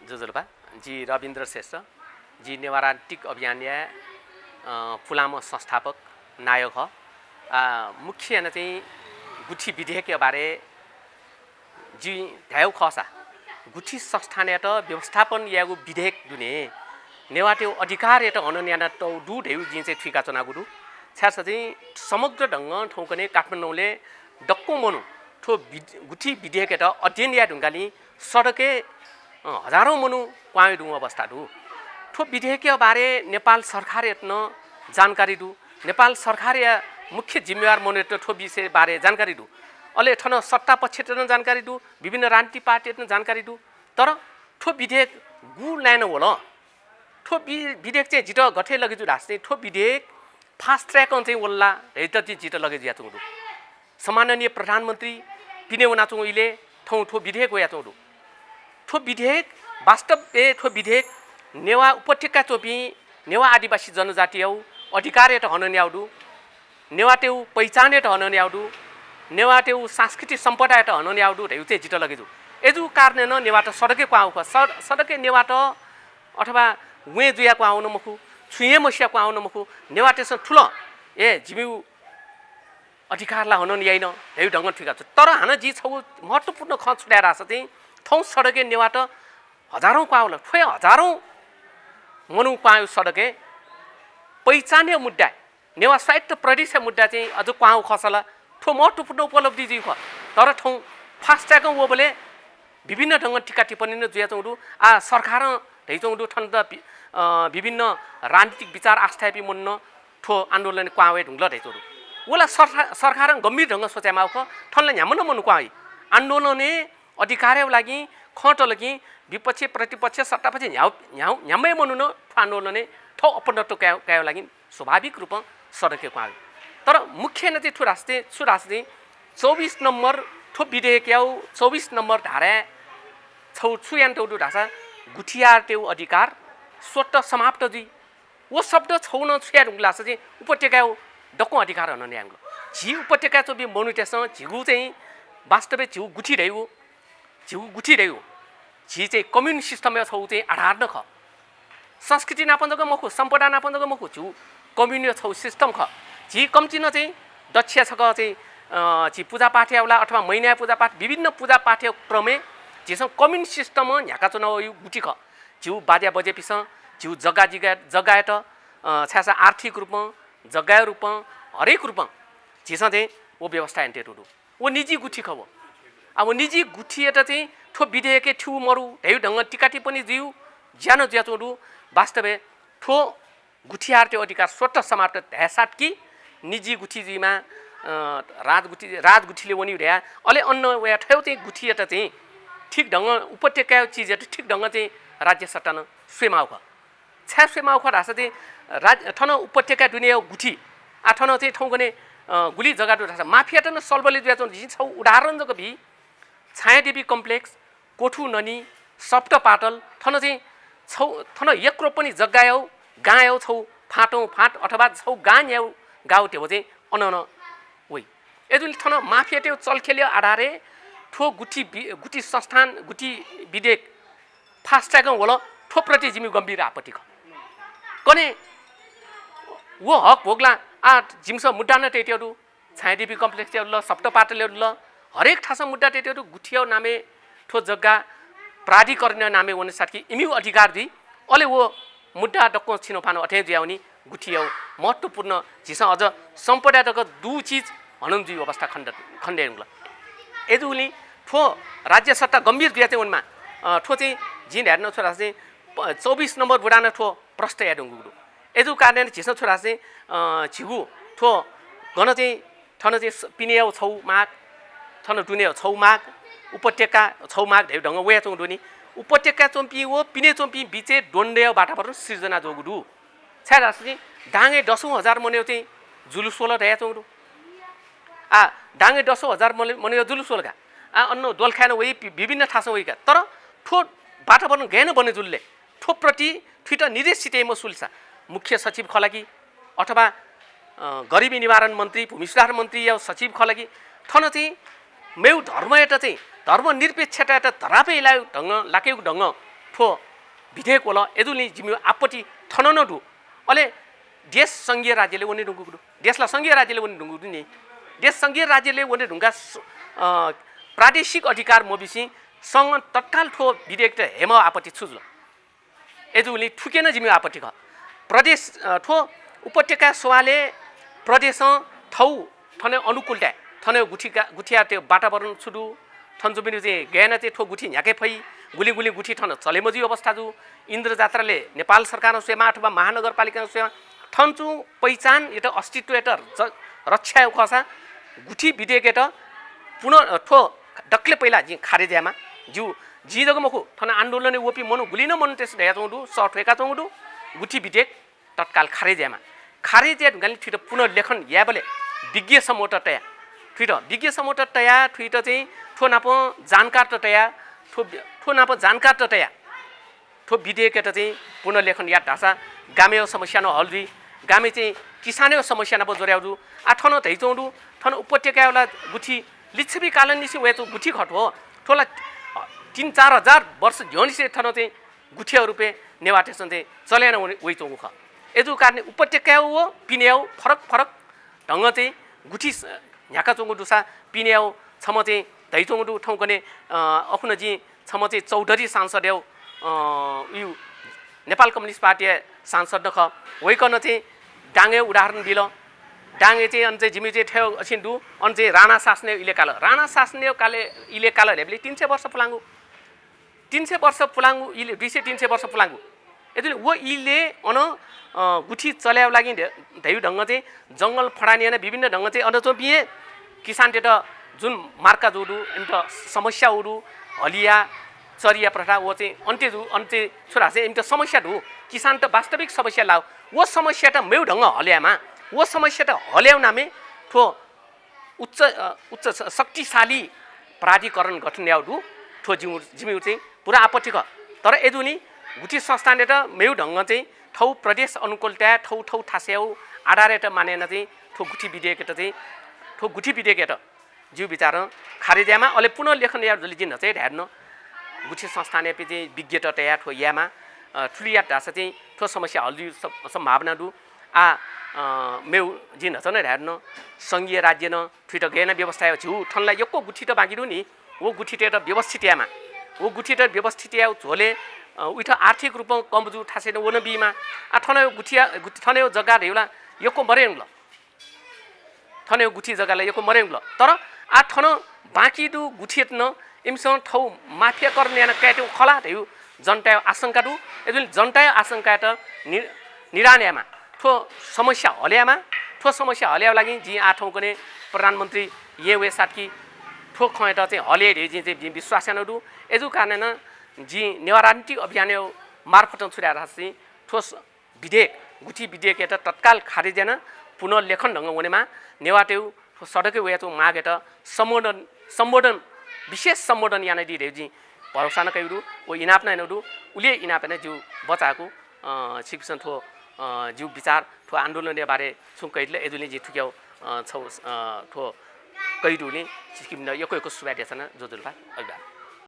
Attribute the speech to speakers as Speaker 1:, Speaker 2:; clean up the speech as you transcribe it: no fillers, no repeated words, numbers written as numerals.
Speaker 1: जुजुल्पा जी रविन्द्र श्रेष्ठ जी नेवारान्टिक अभियान या फुलामो संस्थापक नायक हो मुख्य न चाहिँ गुठी विधेयक बारे जी ध्याउ खसा गुठी संस्थान यात व्यवस्थापन यागु विधेयक दुने नेवाटे अधिकार यात अनन्याना तो दु ढेउ जी चाहिँ ठिका चना गुरु छ्यास चाहिँ समग्र ढंग ठौकने काठमाडौँले डक्को मनु ठो गुठी विधेयक यात अध्ययन या ढुङ्गाली सडके हजारौं मनु क्वाइ डुङ अवस्था दु ठो विधेयक बारे नेपाल सरकार यत्न जानकारी दु नेपाल सरकार या मुख्य जिम्मेवार मोनिटर ठो विषय बारे जानकारी दु अले ठन सत्ता पक्ष न जानकारी दु विभिन्न राजनीतिक पार्टी न जानकारी दु तर ठो विधेयक गु लाइन होला ठो विधेयक चाहिँ जित गठे लगे जु राष्ट्रिय ठो विधेयक फास्ट ट्र्याक चाहिँ वल्ला हेत जित लगे जिया चुङदु सम्माननीय प्रधानमन्त्री पिने वना चुङइले ठो विधेयक होया चुङदु ठो विधेयक वास्तव ठो विधेयक नेवा उपत्यका चोपी नेवा आदिवासी जनजाति अधिकार एट हनन्याउडु नेवाटेउ पहिचान एट हनन्याउडु नेवाटेउ सांस्कृतिक सम्पदा एट हनन्याउडु हेउते जित लगेजु एजु कारणे न नेवाट सडके क्वाउ सडके नेवाट अथवा वे जुया क्वाउ न मखु छुये मसिया क्वाउ न मखु नेवाटे स ठुलो ए जिमिउ अधिकारला हनन्याइन हेउ ढंग ठिका छ तर हान जी छौ महत्त्वपूर्ण ख छुड्या राछ चाहिँ थौ सडके नेवाट हजारौं क्वाउ ल ठोय हजारौं मनु क्वाउ सडके पहिचान्य मुद्दा नेवा स्वायत्त प्रदेश मुद्दा चाहिँ अझ क्वाउ खसला ठो महत्त्वपूर्ण उपलब्धि जी ख तर ठौ फास्ट ट्र्याक वो बोले विभिन्न ढंग टिका टिप्पणी न जुया चौडु सरकार ढैचौडु ठन त विभिन्न राजनीतिक विचार आस्था पि मुन्न ठो आन्दोलन क्वावे ढुङ्ला ढैचौडु ओला सरकार गम्भीर ढंग सोचामा ख ठनले न्यामन मनु क्वाइ आन्दोलने अधिकारको लागि खट लागि विपक्ष प्रतिपक्ष सत्तापक्ष न्यामै मनु न आन्दोलने ठो अपनत्व कायो लागि स्वाभाविक रूपमा सडके क्वाइ तर मुख्य न चाहिँ छु राष्ट्रिय 24 नम्बर ठो विधेयक याउ 24 नम्बर धारा छौ छुयान टौडु ढासा गुठियार तेउ अधिकार स्वत समाप्त जी वो शब्द छौ न छुया ढुङ्ला चाहिँ उपत्यका डक्को अधिकार हन न्याङ्गो झि उपत्यका चोबी मनुटेस झिगु चाहिँ वास्तवै झिउ गुठी रह्यो झिउ गुठी रह्यो झि चाहिँ कम्युनिस्ट सिस्टममा छौ चाहिँ आधार न ख संस्कृति नापन जग मखु सम्पदा नापन जग मखु झिउ कम्युनिस्ट छौ सिस्टम ख झि कम्ती न चाहिँ दक्ष छक चाहिँ झि पूजा पाठ्यला अथवा महिना पूजा पाठ विभिन्न पूजा पाठ्यक्रमे झिसँग कम्युनिस्ट सिस्टम ह्याका चुनाव यो गुठी ख झिउ बाजा बजे पिस झिउ जगायत छ्यासा आर्थिक रूपमा जग्गा रूपमा हरेक रूपमा झिसँग चाहिँ वो व्यवस्था एन्टेटुडु वो निजी गुठी खबो अब निजी गुठी एटा चाहिँ ठो विधेयक ठ्यु मरु ढेउ ढंग टिका टिप्पणी जिउ ज्यान ज्याचोडु वास्तवै ठो गुठियार त्यो अधिकार स्वत समाप्त ध्यासाट कि निजी गुठी जिमा राजगुठीले वनि रह्या अले अन्न वा ठ्यौ चाहिँ गुठी एटा चाहिँ ठीक ढंग उपत्यका चीज एटा ठीक ढंग चाहिँ राज्य सट्टान स्वेमाउ ख छ्या स्वेमाउ ख रासा चाहिँ ठन उपत्यका दुनिया गुठी आ ठन चाहिँ ठौ गने गुली जग्गा रासा माफिया त न सल्बले ज्याचो छौ उदाहरण जक भी छायादेवी कम्प्लेक्स कोठु ननी सप्त पाटल ठन चाहिँ छौ ठन एकरो पनि जग्गा यौ गा यौ छौ फाटौ फाट अथवा छौ गान यौ गाउ त्यो चाहिँ अनन वइ एजुल ठन माफिया त्यो चलखेले आधारे ठो गुठी संस्थान गुठी विधेयक फास्ट ट्र्याक होला ठो प्रति जिम्मे गम्भीर आपत्ति ख कने वो हक भोगला आ जिमस मुद्दा न टेटेहरू छायादेवी कम्प्लेक्स ल सप्त पाटलहरू ल हरेक ठासा मुद्दा टेटेहरू गुठियाउ नामे ठो जग्गा प्राधिकरण नामे अनुसार कि इम्यू अधिकार दि अले वो मुद्दा डक्को छिनो फानो अठे ज्याउनी गुठियाउ महत्त्वपूर्ण झिस अझ सम्पदा डक दु चीज हनन्जी अवस्था खण्डेला एजुली ठो राज्य सत्ता गम्भीर दिया चाहिँ उनमा ठो चाहिँ जिन हेर्न छोरा चाहिँ 24 नम्बर बुढान ठो प्रष्ट या ढुङ्गु एजु कारण झिस छोरा चाहिँ झिगु ठो गन चाहिँ ठन चाहिँ पिनेउ छौ माग ठन दुने छौ माग उपत्यका छौ माग ढेउ ढंग वया चौ दुनी उपत्यका चोम्पी वो पिने चोम्पी बिचे डोन्डे वातावरण सृजना जोगुडु छ्या राष्ट्रिय डाङे 10,000 मन्यो चाहिँ जुलुस सोल रह्या चौडु डाङे 10,000 मन्यो जुलुस सोलका अन्नो दोलखान वही विभिन्न ठासौ वहीका तर ठो वातावरण गएन बने जुलले ठो प्रति ठिट निर्देशितैमा सुल्सा मुख्य सचिव खलागी अथवा गरिबी निवारण मन्त्री भूमि सुधार मन्त्री या सचिव खलागी ठन चाहिँ मेउ धर्म एटा चाहिँ धर्म निरपेक्षता एटा धरापै ढंग लाकेको ढंग ठो विधेयक होला एदुली जिम्मे आपत्ति थननडु अले देश संघीय राज्यले वने ढुङ्गुडु देशला संघीय राज्यले वने ढुङ्गुडु नि देश संघीय राज्यले वने ढुङ्गा प्रादेशिक अधिकार मोबिसी सँग तत्काल ठो विधेयक त हेम आपत्ति छुज्लो एदुली ठुकेन जिम्मे आपत्ति ख प्रदेश ठो उपत्यका सभाले प्रदेश थौ थने अनुकूलता थने गुठिया त्यो वातावरण छुडु थन्जुबिनु चाहिँ गएन चाहिँ ठो गुठी झ्याके फै गुली गुठी थन चलेमजी अवस्था जु इन्द्र जात्राले नेपाल सरकार सेवा अथवा महानगरपालिका सेवा थन्चु पहिचान एटा अस्तित्व एटा रक्षा खसा गुठी विधेयक एटा पुनः ठो डक्ले पहिला जी खारेज्यामा जु जी जगमखु थन आन्दोलनले ओपी मनु गुलिन मनु त्यस ढया चौडु सठेका चौडु गुठी विधेयक तत्काल खारेज्यामा खारेज्या गली छिटो पुनः लेखन याबले विज्ञ समोट तया छिटो विज्ञ समोट तया छिटो चाहिँ ठो नाप जानकार तया ठो नाप जानकार तया ठो विधेयक एटा चाहिँ पुनः लेखन या ढासा गामे समस्या न हल्दी गामे चाहिँ किसाने समस्या न जोर्याउजु आठन धैचौडु थन उपत्यकाला गुठी लिच्छवी कालन निसी वेचो गुठी खट हो ठोला 3-4 हजार वर्ष झ्योनिसे थन चाहिँ गुठिया रुपे नेवाटेसन चाहिँ चलेन वइ चौख एजु कारण उपत्यका हो पिन्याउ फरक ढंग चाहिँ गुठी झ्याका चौगु दुसा पिन्याउ छम चाहिँ धैचौडु ठौकने अखुनजी छम चाहिँ चौधरी सांसद यौ यु नेपाल कम्युनिस्ट पार्टी सांसद नख वइकन चाहिँ डाङ्गे उदाहरण दिल डाङ्गे चाहिँ अन चाहिँ जिमी चाहिँ ठेउ अछिन्दु अन चाहिँ राणा शासने राणा शासने काले इलेकाल हेबले 300 वर्ष पुलाङ्गु 300 वर्ष पुलाङ्गु इले 200-300 वर्ष पुलाङ्गु यदि वो इले अन गुठी चल्याउ लागि धैउ ढंग चाहिँ जंगल फडानिएन विभिन्न ढंग चाहिँ अन चोपिए किसान टेट जुन मार्का जोडु एन्ट समस्या उडु हलिया चरिया प्रथा वो चाहिँ अन्त्य छोरा चाहिँ एन्ट समस्या दु किसान त वास्तविक समस्या लाउ वो समस्या त मेउ ढंग हल्यामा वो समस्या त हल्याउ नामे ठो उच्च शक्तिशाली प्राधिकरण गठन ल्याउदु ठो जिम्मेउ चाहिँ पुरा आपत्ति क तर एदुनी गुठी संस्थानले त मेउ ढंग चाहिँ ठौ प्रदेश अनुकूलता ठौ थास्याउ आधार त मानेन चाहिँ ठो गुठी विधेयक त चाहिँ ठो गुठी विधेयक त जीव विचार खारेज्यामा अले पुनः लेखन या जले जिन चाहिँ ढ्याड्न गुठी संस्थानले चाहिँ विज्ञता तया ठो यामा ठुलिया ढासा चाहिँ ठो समस्या हल्दी सम्भावना दु मेउ जिन छ न ढ्याड्न संघीय राज्य न ठुट गएन व्यवस्था छु ठनलाई यक्को गुठी त बाँकी दु नि वो गुठी त व्यवस्थित यामा वो गुठी त व्यवस्थित या झोले उइठ आर्थिक रूपमा कमजोर ठासेन वन बीमा थने गुठिया थने जग्गा हेउला यको मरेङ ल थने गुठी जग्गाले यको मरेङ ल तर आ थन बाँकी दु गुठियत न इमसँग ठौ माफिया गर्ने न काट्यो खला हेउ जनता आशंका दु यदि जनता आशंका त निरान्यामा ठो समस्या हल्यामा ठो समस्या हल्या लागि जी आठौं कने प्रधानमन्त्री ये वे साटकी ठो खएट चाहिँ हले जी चाहिँ विश्वास न दु एजु कारण जी नेवारान्टिक अभियान मार्फत छुर्या रासी ठोस विधेयक गुठी विधेयक एटा तत्काल खारेजेन पुनः लेखन ढंग हुनेमा नेवाटेउ सडकै वेतो मागेट सम्बोधन विशेष सम्बोधन याना दिरेजी भरोसा न कइरु ओ इनाप न नदु उले इनाप न जु बचाको शिक्षण ठो जु विचार ठो आन्दोलन बारे सुकैले एजुले जी ठुक्याउ छौ ठो कइरुले सिक्किम न यको सुबादेसन जोजुलबा अभियान